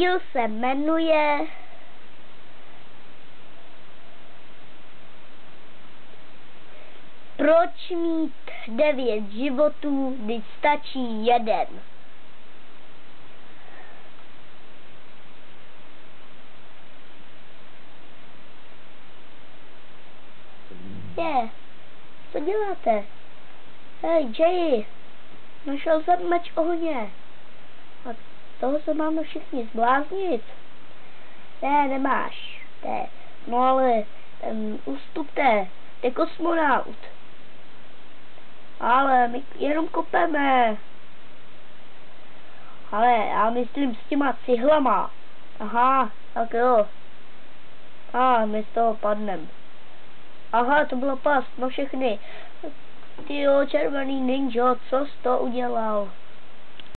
Díl se jmenuje Proč mít 9 životů, když stačí jeden? Co děláte? Hej, Jay, našel jsem meč ohně. A toho se máme všichni zbláznit. Ne, nemáš. Ne. No ale ustupte, je kosmonaut. Ale my jenom kopeme. Ale já myslím s těma cihlama. Aha, tak jo. My z toho padnem. Aha, to bylo past na všechny. Tyjo, červený ninja, co jsi to udělal?